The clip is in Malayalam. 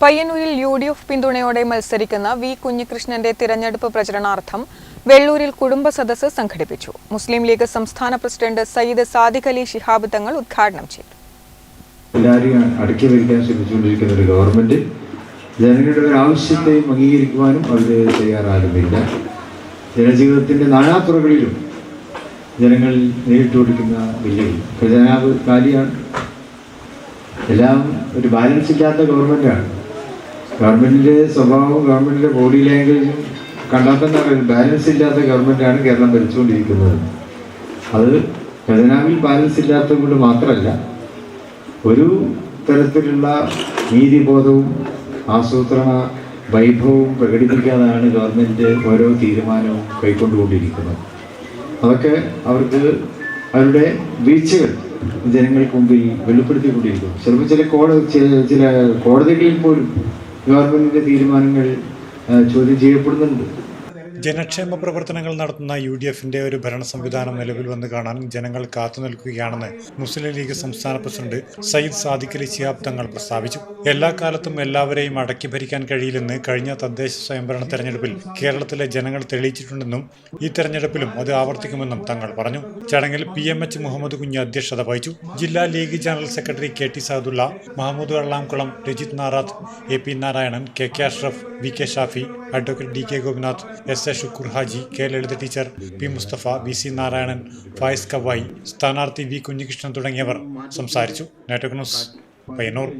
പയ്യന്നൂരിൽ UDF പിന്തുണയോടെ മത്സരിക്കുന്ന വി കുഞ്ഞികൃഷ്ണന്റെ തിരഞ്ഞെടുപ്പ് പ്രചരണാർത്ഥം വെള്ളൂരിൽ കുടുംബ സദസ്സ് സംഘടിപ്പിച്ചു. മുസ്ലിം ലീഗ് സംസ്ഥാന പ്രസിഡന്റ് സയ്യിദ് സാദിഖ് അലി ശിഹാബ് തങ്ങൾ ഉദ്ഘാടനം ചെയ്തു. എല്ലാവരെയും അടക്കി വയ്ക്കാൻ ശ്രമിച്ചുകൊണ്ടിരിക്കുന്ന ഒരു ഗവൺമെന്റ് ജനങ്ങളുടെ ഒരു ആവശ്യത്തെയും അംഗീകരിക്കുവാനും അവർ തയ്യാറാകുന്നില്ല. ജനജീവിതത്തിന്റെ നാനാതുറകളിലും ജനങ്ങൾ നേരിട്ടുകൊടുക്കുന്ന വെല്ലുവിളി ഖജനാവ് കാലിയാണ്. എല്ലാം ഒരു ബാലൻസ് ഇല്ലാത്ത ഗവൺമെന്റാണ്. ഗവൺമെന്റിന്റെ സ്വഭാവവും ഗവൺമെന്റിന്റെ ബോഡി ലാംഗ്വേജും കണ്ടാൽ തന്നെ ബാലൻസ് ഇല്ലാത്ത ഗവൺമെന്റാണ് കേരളം ഭരിച്ചുകൊണ്ടിരിക്കുന്നത്. അത് ഖജനാവിൽ ബാലൻസ് ഇല്ലാത്തത് കൊണ്ട് മാത്രമല്ല, ഒരു തരത്തിലുള്ള നീതിബോധവും ആസൂത്രണ വൈഭവവും പ്രകടിപ്പിക്കാതാണ് ഗവൺമെന്റ് ഓരോ തീരുമാനവും കൈക്കൊണ്ടുകൊണ്ടിരിക്കുന്നത്. അതൊക്കെ അവർക്ക് അവരുടെ വീഴ്ചകൾ ജനങ്ങൾക്ക് മുമ്പിൽ വെളിപ്പെടുത്തിക്കൊണ്ടിരിക്കുന്നു. ചിലപ്പോൾ ചില കോടതികളിൽ പോലും ഗവൺമെന്റിന്റെ തീരുമാനങ്ങൾ ചോദ്യം ചെയ്യപ്പെടുന്നുണ്ട്. ജനക്ഷേമ പ്രവർത്തനങ്ങൾ നടത്തുന്ന UDFന്റെ ഒരു ഭരണ സംവിധാനം നിലവിൽ വന്ന് കാണാൻ ജനങ്ങൾ കാത്തുനിൽക്കുകയാണെന്ന് മുസ്ലിം ലീഗ് സംസ്ഥാന പ്രസിഡന്റ് സയ്യിദ് സാദിഖ് അലി ശിഹാബ് തങ്ങൾ പ്രസ്താവിച്ചു. എല്ലാ കാലത്തും എല്ലാവരെയും അടക്കി ഭരിക്കാൻ കഴിയില്ലെന്ന് കഴിഞ്ഞ തദ്ദേശ സ്വയംഭരണ തെരഞ്ഞെടുപ്പിൽ കേരളത്തിലെ ജനങ്ങൾ തെളിയിച്ചിട്ടുണ്ടെന്നും ഈ തെരഞ്ഞെടുപ്പിലും അത് ആവർത്തിക്കുമെന്നും തങ്ങൾ പറഞ്ഞു. ചടങ്ങിൽ PMH മുഹമ്മദ് കുഞ്ഞ് അധ്യക്ഷത വഹിച്ചു. ജില്ലാ league general secretary KT Saadulla, Mahmood Vellamkulam, Rajith Narath, AP Narayanan, KK Ashraf, VK Shafi, advocate DK Gopinath, SA Shukoor Haji, K Lalitha teacher, P Mustafa, VC Narayanan, Fayis Kavayi, സ്ഥാനാർത്ഥി V കുഞ്ഞികൃഷ്ണൻ തുടങ്ങിയവർ സംസാരിച്ചു. Network news, Payyanur.